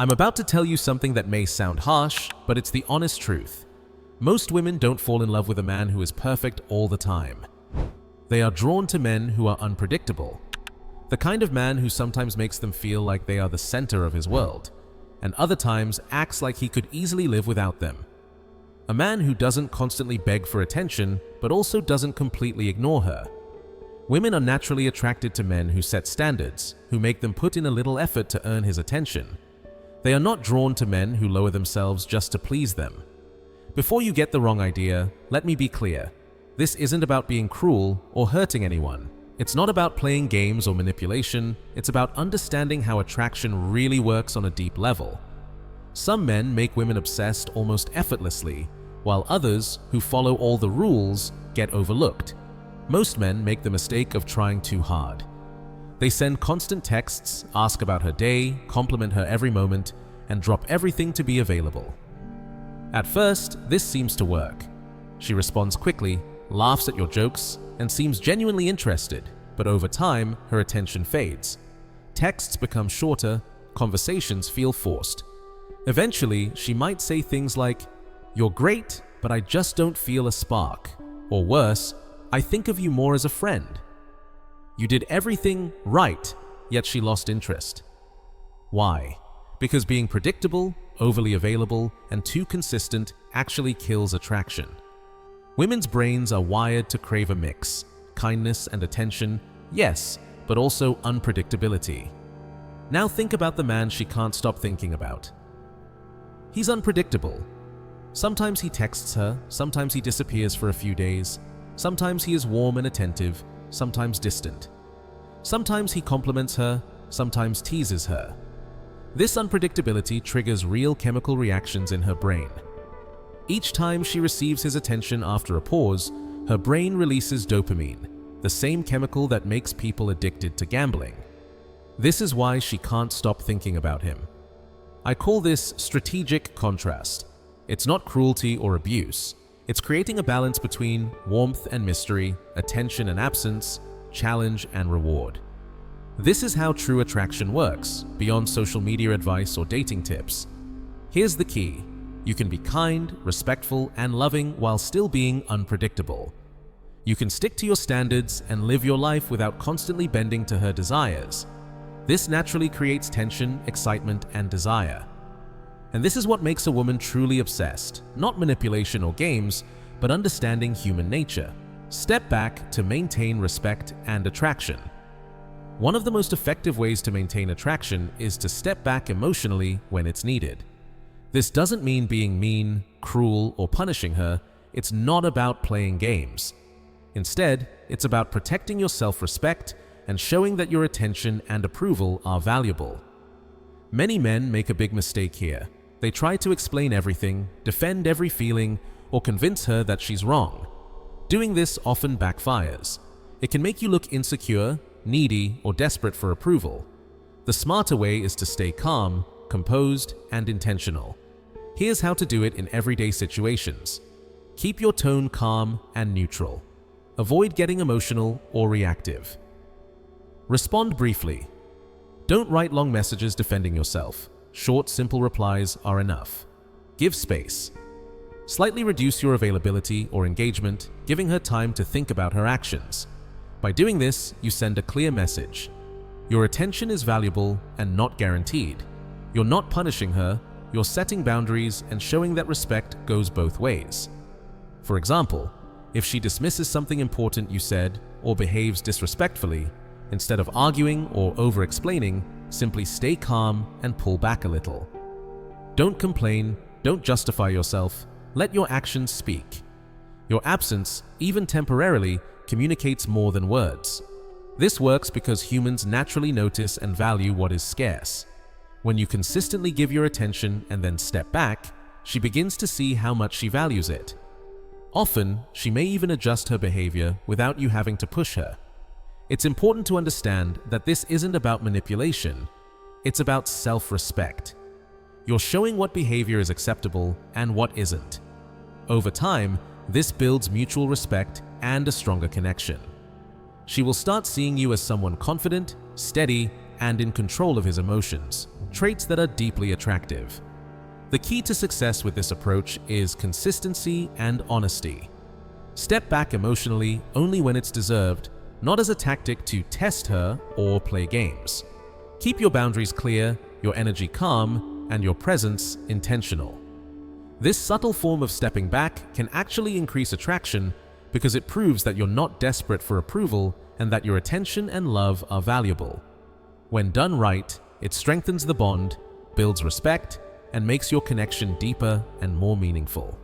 I'm about to tell you something that may sound harsh, but it's the honest truth. Most women don't fall in love with a man who is perfect all the time. They are drawn to men who are unpredictable. The kind of man who sometimes makes them feel like they are the center of his world, and other times acts like he could easily live without them. A man who doesn't constantly beg for attention, but also doesn't completely ignore her. Women are naturally attracted to men who set standards, who make them put in a little effort to earn his attention. They are not drawn to men who lower themselves just to please them. Before you get the wrong idea, let me be clear. This isn't about being cruel or hurting anyone. It's not about playing games or manipulation. It's about understanding how attraction really works on a deep level. Some men make women obsessed almost effortlessly, while others, who follow all the rules, get overlooked. Most men make the mistake of trying too hard. They send constant texts, ask about her day, compliment her every moment, and drop everything to be available. At first, this seems to work. She responds quickly, laughs at your jokes, and seems genuinely interested, but over time, her attention fades. Texts become shorter, conversations feel forced. Eventually, she might say things like, "You're great, but I just don't feel a spark." Or worse, "I think of you more as a friend." You did everything right, yet she lost interest. Why? Because being predictable, overly available, and too consistent actually kills attraction. Women's brains are wired to crave a mix: kindness and attention, yes, but also unpredictability. Now think about the man she can't stop thinking about. He's unpredictable. Sometimes he texts her, sometimes he disappears for a few days, sometimes he is warm and attentive, sometimes distant. Sometimes he compliments her, sometimes teases her. This unpredictability triggers real chemical reactions in her brain. Each time she receives his attention after a pause, her brain releases dopamine, the same chemical that makes people addicted to gambling. This is why she can't stop thinking about him. I call this strategic contrast. It's not cruelty or abuse. It's creating a balance between warmth and mystery, attention and absence, challenge and reward. This is how true attraction works, beyond social media advice or dating tips. Here's the key. You can be kind, respectful, and loving while still being unpredictable. You can stick to your standards and live your life without constantly bending to her desires. This naturally creates tension, excitement, and desire. And this is what makes a woman truly obsessed, not manipulation or games, but understanding human nature. Step back to maintain respect and attraction. One of the most effective ways to maintain attraction is to step back emotionally when it's needed. This doesn't mean being mean, cruel, or punishing her. It's not about playing games. Instead, it's about protecting your self-respect and showing that your attention and approval are valuable. Many men make a big mistake here. They try to explain everything, defend every feeling, or convince her that she's wrong. Doing this often backfires. It can make you look insecure, needy, or desperate for approval. The smarter way is to stay calm, composed, and intentional. Here's how to do it in everyday situations. Keep your tone calm and neutral. Avoid getting emotional or reactive. Respond briefly. Don't write long messages defending yourself. Short, simple replies are enough. Give space. Slightly reduce your availability or engagement, giving her time to think about her actions. By doing this, you send a clear message. Your attention is valuable and not guaranteed. You're not punishing her, you're setting boundaries and showing that respect goes both ways. For example, if she dismisses something important you said or behaves disrespectfully, instead of arguing or over-explaining, simply stay calm and pull back a little. Don't complain, don't justify yourself, let your actions speak. Your absence, even temporarily, communicates more than words. This works because humans naturally notice and value what is scarce. When you consistently give your attention and then step back, she begins to see how much she values it. Often, she may even adjust her behavior without you having to push her. It's important to understand that this isn't about manipulation, it's about self-respect. You're showing what behavior is acceptable and what isn't. Over time, this builds mutual respect and a stronger connection. She will start seeing you as someone confident, steady, and in control of his emotions. traits that are deeply attractive. The key to success with this approach is consistency and honesty. Step back emotionally only when it's deserved, not as a tactic to test her or play games. Keep your boundaries clear, your energy calm, and your presence intentional. This subtle form of stepping back can actually increase attraction because it proves that you're not desperate for approval and that your attention and love are valuable. When done right, it strengthens the bond, builds respect, and makes your connection deeper and more meaningful.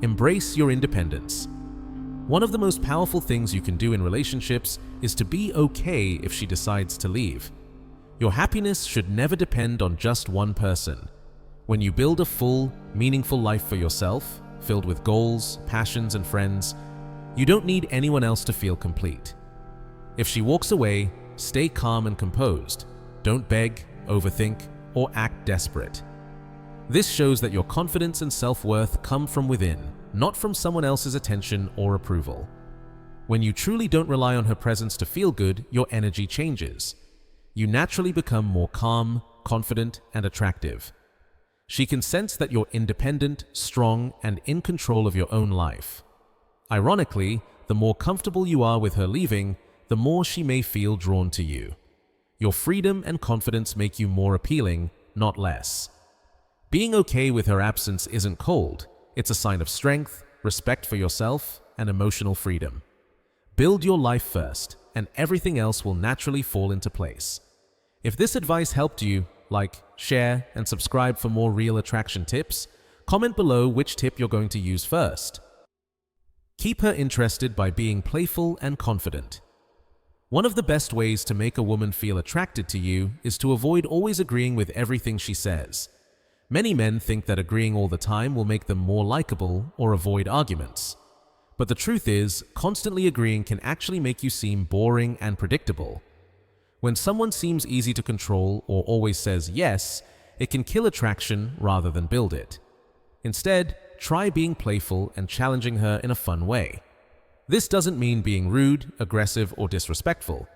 Embrace your independence. One of the most powerful things you can do in relationships is to be okay if she decides to leave. Your happiness should never depend on just one person. When you build a full, meaningful life for yourself, filled with goals, passions, and friends, you don't need anyone else to feel complete. If she walks away, stay calm and composed. Don't beg, overthink, or act desperate. This shows that your confidence and self-worth come from within, not from someone else's attention or approval. When you truly don't rely on her presence to feel good, your energy changes. You naturally become more calm, confident, and attractive. She can sense that you're independent, strong, and in control of your own life. Ironically, the more comfortable you are with her leaving, the more she may feel drawn to you. Your freedom and confidence make you more appealing, not less. Being okay with her absence isn't cold. It's a sign of strength, respect for yourself, and emotional freedom. Build your life first, and everything else will naturally fall into place. If this advice helped you, like, share, and subscribe for more real attraction tips. Comment below which tip you're going to use first. Keep her interested by being playful and confident. One of the best ways to make a woman feel attracted to you is to avoid always agreeing with everything she says. Many men think that agreeing all the time will make them more likable or avoid arguments. But the truth is, constantly agreeing can actually make you seem boring and predictable. When someone seems easy to control or always says yes, it can kill attraction rather than build it. Instead, try being playful and challenging her in a fun way. This doesn't mean being rude, aggressive, or disrespectful.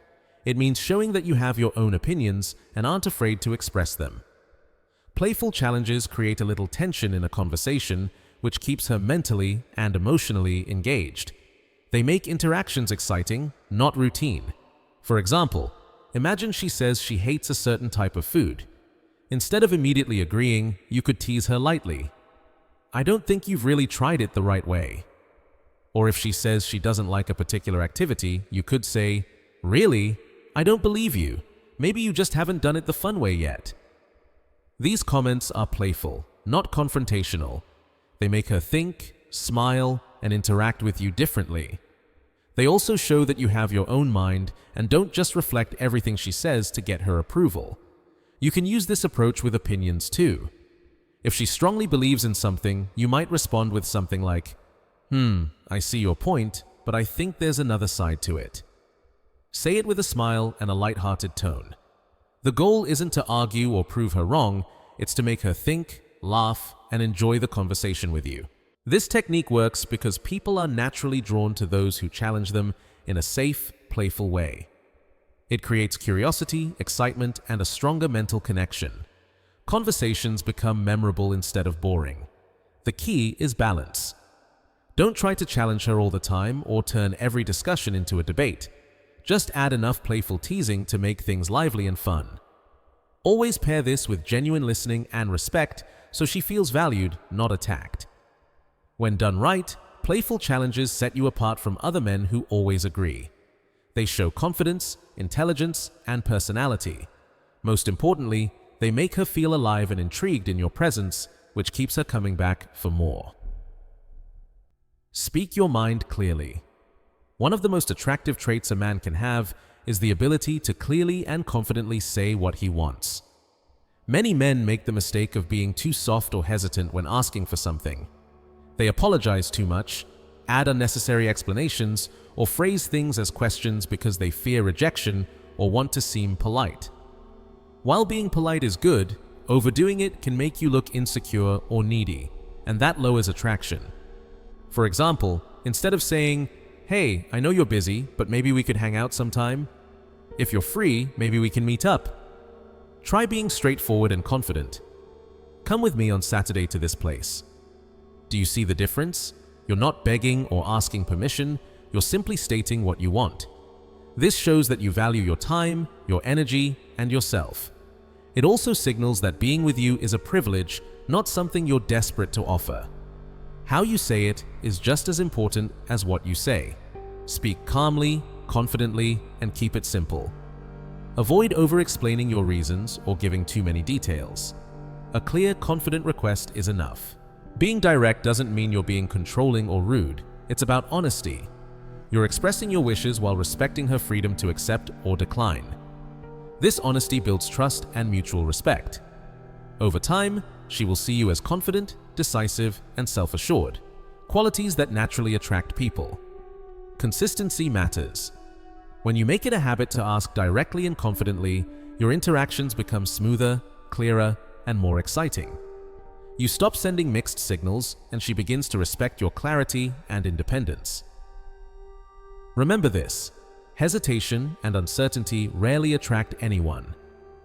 It means showing that you have your own opinions and aren't afraid to express them. Playful challenges create a little tension in a conversation, which keeps her mentally and emotionally engaged. They make interactions exciting, not routine. For example, imagine she says she hates a certain type of food. Instead of immediately agreeing, you could tease her lightly. "I don't think you've really tried it the right way." Or if she says she doesn't like a particular activity, you could say, "Really? I don't believe you. Maybe you just haven't done it the fun way yet." These comments are playful, not confrontational. They make her think, smile, and interact with you differently. They also show that you have your own mind and don't just reflect everything she says to get her approval. You can use this approach with opinions too. If she strongly believes in something, you might respond with something like, "I see your point, but I think there's another side to it." Say it with a smile and a light-hearted tone. The goal isn't to argue or prove her wrong, it's to make her think, laugh, and enjoy the conversation with you. This technique works because people are naturally drawn to those who challenge them in a safe, playful way. It creates curiosity, excitement, and a stronger mental connection. Conversations become memorable instead of boring. The key is balance. Don't try to challenge her all the time or turn every discussion into a debate. Just add enough playful teasing to make things lively and fun. Always pair this with genuine listening and respect so she feels valued, not attacked. When done right, playful challenges set you apart from other men who always agree. They show confidence, intelligence, and personality. Most importantly, they make her feel alive and intrigued in your presence, which keeps her coming back for more. Speak your mind clearly. One of the most attractive traits a man can have is the ability to clearly and confidently say what he wants. Many men make the mistake of being too soft or hesitant when asking for something. They apologize too much, add unnecessary explanations, or phrase things as questions because they fear rejection or want to seem polite. While being polite is good, overdoing it can make you look insecure or needy, and that lowers attraction. For example, instead of saying, "Hey, I know you're busy, but maybe we could hang out sometime. If you're free, maybe we can meet up." Try being straightforward and confident. Come with me on Saturday to this place. Do you see the difference? You're not begging or asking permission, you're simply stating what you want. This shows that you value your time, your energy, and yourself. It also signals that being with you is a privilege, not something you're desperate to offer. How you say it is just as important as what you say. Speak calmly, confidently, and keep it simple. Avoid over-explaining your reasons or giving too many details. A clear, confident request is enough. Being direct doesn't mean you're being controlling or rude. It's about honesty. You're expressing your wishes while respecting her freedom to accept or decline. This honesty builds trust and mutual respect. Over time, she will see you as confident, decisive, and self-assured, qualities that naturally attract people. Consistency matters. When you make it a habit to ask directly and confidently, your interactions become smoother, clearer, and more exciting. You stop sending mixed signals, and she begins to respect your clarity and independence. Remember this: hesitation and uncertainty rarely attract anyone.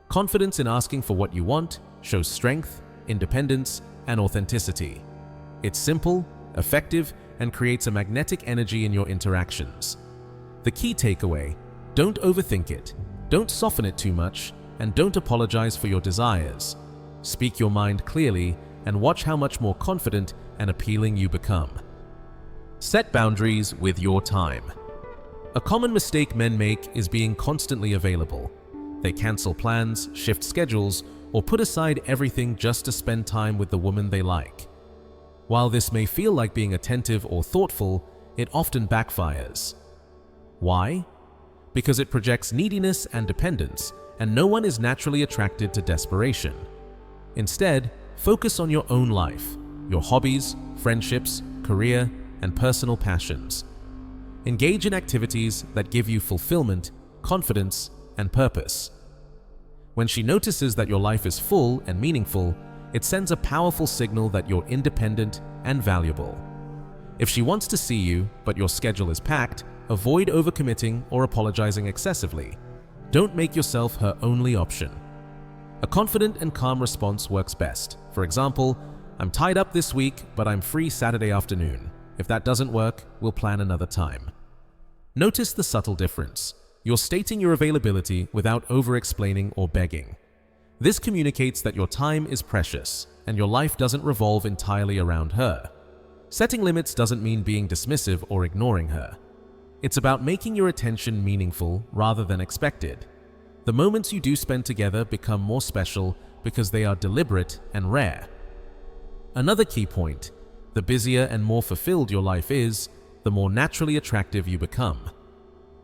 Confidence in asking for what you want shows strength, independence, and authenticity. It's simple, effective, and creates a magnetic energy in your interactions. The key takeaway: don't overthink it, don't soften it too much, and don't apologize for your desires. Speak your mind clearly and watch how much more confident and appealing you become. Set boundaries with your time. A common mistake men make is being constantly available. They cancel plans, shift schedules, or put aside everything just to spend time with the woman they like. While this may feel like being attentive or thoughtful, it often backfires. Why? Because it projects neediness and dependence, and no one is naturally attracted to desperation. Instead, focus on your own life, your hobbies, friendships, career, and personal passions. Engage in activities that give you fulfillment, confidence, and purpose. When she notices that your life is full and meaningful, it sends a powerful signal that you're independent and valuable. If she wants to see you, but your schedule is packed, avoid overcommitting or apologizing excessively. Don't make yourself her only option. A confident and calm response works best. For example, "I'm tied up this week, but I'm free Saturday afternoon. If that doesn't work, we'll plan another time." Notice the subtle difference. You're stating your availability without over-explaining or begging. This communicates that your time is precious and your life doesn't revolve entirely around her. Setting limits doesn't mean being dismissive or ignoring her. It's about making your attention meaningful rather than expected. The moments you do spend together become more special because they are deliberate and rare. Another key point: the busier and more fulfilled your life is, the more naturally attractive you become.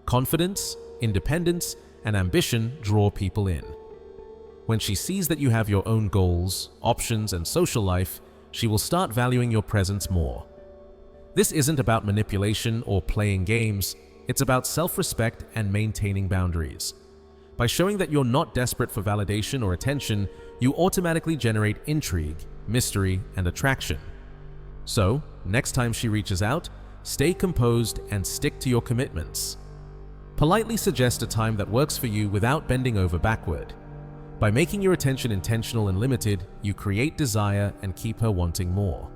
Confidence, independence, and ambition draw people in. When she sees that you have your own goals, options, and social life, she will start valuing your presence more. This isn't about manipulation or playing games, it's about self-respect and maintaining boundaries. By showing that you're not desperate for validation or attention, you automatically generate intrigue, mystery, and attraction. So, next time she reaches out, stay composed and stick to your commitments. Politely suggest a time that works for you without bending over backward. By making your attention intentional and limited, you create desire and keep her wanting more.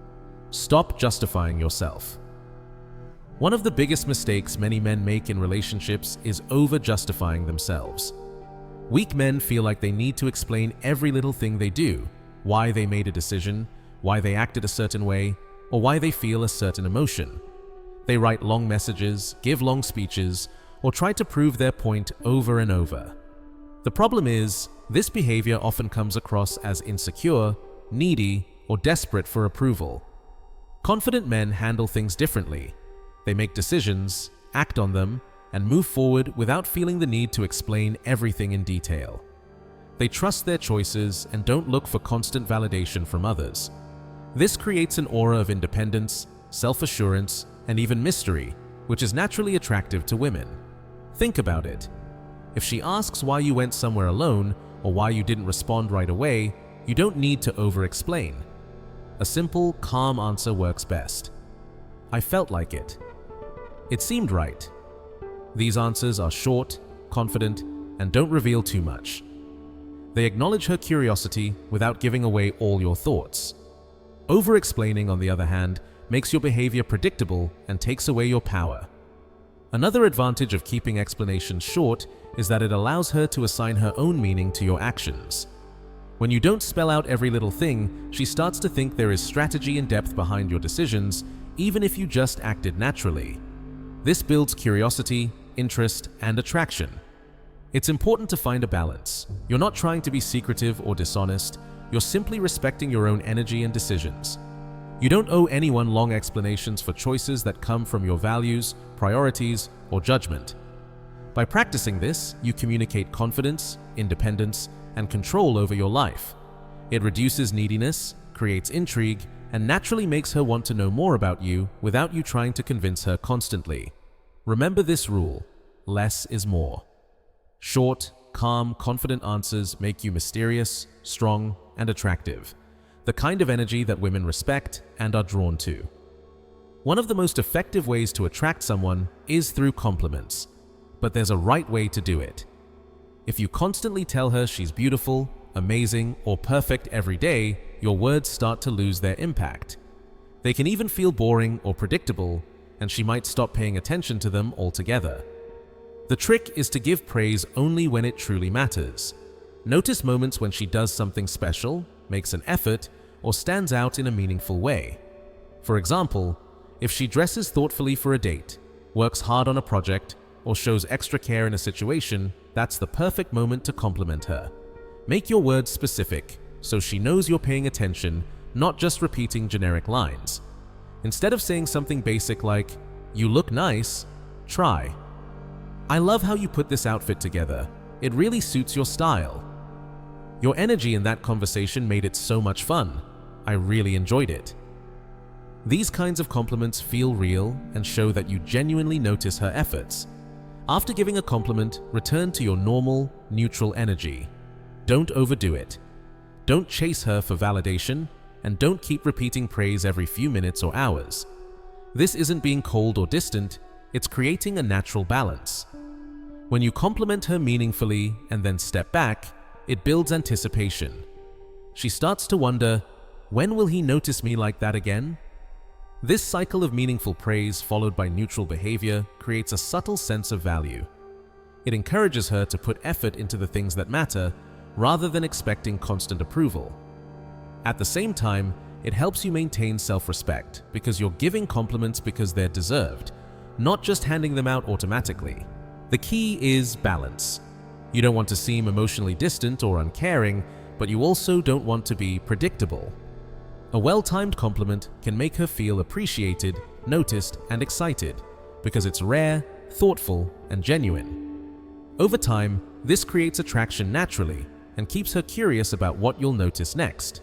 Stop justifying yourself. One of the biggest mistakes many men make in relationships is over-justifying themselves. Weak men feel like they need to explain every little thing they do, why they made a decision, why they acted a certain way, or why they feel a certain emotion. They write long messages, give long speeches, or try to prove their point over and over. The problem is, this behavior often comes across as insecure, needy, or desperate for approval. Confident men handle things differently. They make decisions, act on them, and move forward without feeling the need to explain everything in detail. They trust their choices and don't look for constant validation from others. This creates an aura of independence, self-assurance, and even mystery, which is naturally attractive to women. Think about it. If she asks why you went somewhere alone or why you didn't respond right away, you don't need to over-explain. A simple, calm answer works best. "I felt like it." "It seemed right." These answers are short, confident, and don't reveal too much. They acknowledge her curiosity without giving away all your thoughts. Over-explaining, on the other hand, makes your behavior predictable and takes away your power. Another advantage of keeping explanations short is that it allows her to assign her own meaning to your actions. When you don't spell out every little thing, she starts to think there is strategy and depth behind your decisions, even if you just acted naturally. This builds curiosity, interest, and attraction. It's important to find a balance. You're not trying to be secretive or dishonest, you're simply respecting your own energy and decisions. You don't owe anyone long explanations for choices that come from your values, priorities, or judgment. By practicing this, you communicate confidence, independence, and control over your life. It reduces neediness, creates intrigue, and naturally makes her want to know more about you without you trying to convince her constantly. Remember this rule: less is more. Short, calm, confident answers make you mysterious, strong, and attractive. The kind of energy that women respect and are drawn to. One of the most effective ways to attract someone is through compliments, but there's a right way to do it. If you constantly tell her she's beautiful, amazing, or perfect every day, your words start to lose their impact. They can even feel boring or predictable, and she might stop paying attention to them altogether. The trick is to give praise only when it truly matters. Notice moments when she does something special, makes an effort, or stands out in a meaningful way. For example, if she dresses thoughtfully for a date, works hard on a project, or shows extra care in a situation, that's the perfect moment to compliment her. Make your words specific, so she knows you're paying attention, not just repeating generic lines. Instead of saying something basic like, "You look nice," try, "I love how you put this outfit together. It really suits your style." Your energy in that conversation made it so much fun. I really enjoyed it. These kinds of compliments feel real and show that you genuinely notice her efforts. After giving a compliment, return to your normal, neutral energy. Don't overdo it. Don't chase her for validation, and don't keep repeating praise every few minutes or hours. This isn't being cold or distant, it's creating a natural balance. When you compliment her meaningfully and then step back, it builds anticipation. She starts to wonder, when will he notice me like that again? This cycle of meaningful praise followed by neutral behavior creates a subtle sense of value. It encourages her to put effort into the things that matter rather than expecting constant approval. At the same time, it helps you maintain self-respect because you're giving compliments because they're deserved, not just handing them out automatically. The key is balance. You don't want to seem emotionally distant or uncaring, but you also don't want to be predictable. A well-timed compliment can make her feel appreciated, noticed, and excited because it's rare, thoughtful, and genuine. Over time, this creates attraction naturally and keeps her curious about what you'll notice next.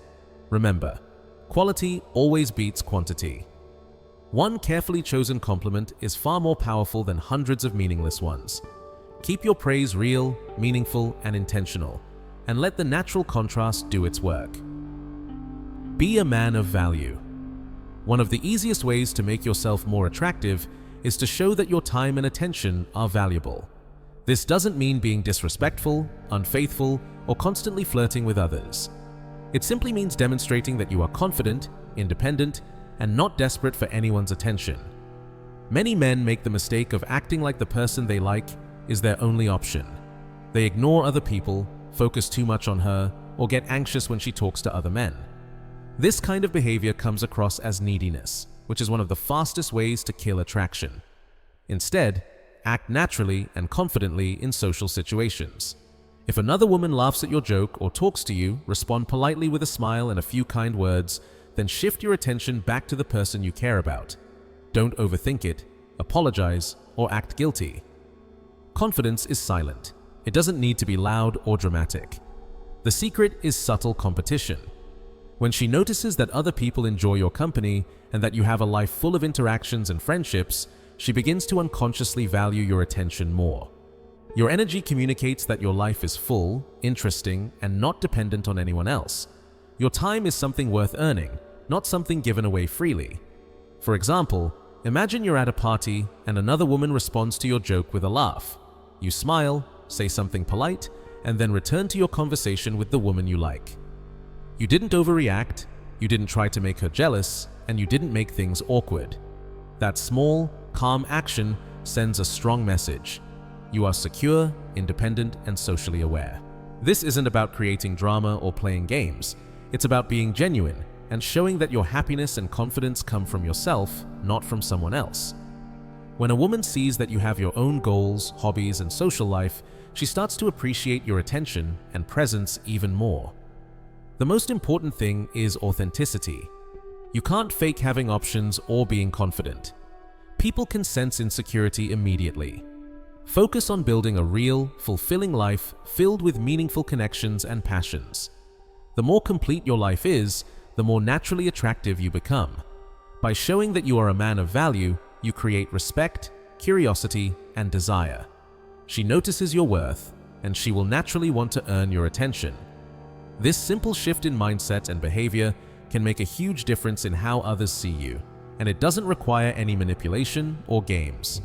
Remember, quality always beats quantity. One carefully chosen compliment is far more powerful than hundreds of meaningless ones. Keep your praise real, meaningful, and intentional, and let the natural contrast do its work. Be a man of value. One of the easiest ways to make yourself more attractive is to show that your time and attention are valuable. This doesn't mean being disrespectful, unfaithful, or constantly flirting with others. It simply means demonstrating that you are confident, independent, and not desperate for anyone's attention. Many men make the mistake of acting like the person they like is their only option. They ignore other people, focus too much on her, or get anxious when she talks to other men. This kind of behavior comes across as neediness, which is one of the fastest ways to kill attraction. Instead, act naturally and confidently in social situations. If another woman laughs at your joke or talks to you, respond politely with a smile and a few kind words, then shift your attention back to the person you care about. Don't overthink it, apologize, or act guilty. Confidence is silent. It doesn't need to be loud or dramatic. The secret is subtle competition. When she notices that other people enjoy your company and that you have a life full of interactions and friendships, she begins to unconsciously value your attention more. Your energy communicates that your life is full, interesting, and not dependent on anyone else. Your time is something worth earning, not something given away freely. For example, imagine you're at a party and another woman responds to your joke with a laugh. You smile, say something polite, and then return to your conversation with the woman you like. You didn't overreact, you didn't try to make her jealous, and you didn't make things awkward. That small, calm action sends a strong message. You are secure, independent, and socially aware. This isn't about creating drama or playing games. It's about being genuine and showing that your happiness and confidence come from yourself, not from someone else. When a woman sees that you have your own goals, hobbies, and social life, she starts to appreciate your attention and presence even more. The most important thing is authenticity. You can't fake having options or being confident. People can sense insecurity immediately. Focus on building a real, fulfilling life filled with meaningful connections and passions. The more complete your life is, the more naturally attractive you become. By showing that you are a man of value, you create respect, curiosity, and desire. She notices your worth, and she will naturally want to earn your attention. This simple shift in mindset and behavior can make a huge difference in how others see you, and it doesn't require any manipulation or games.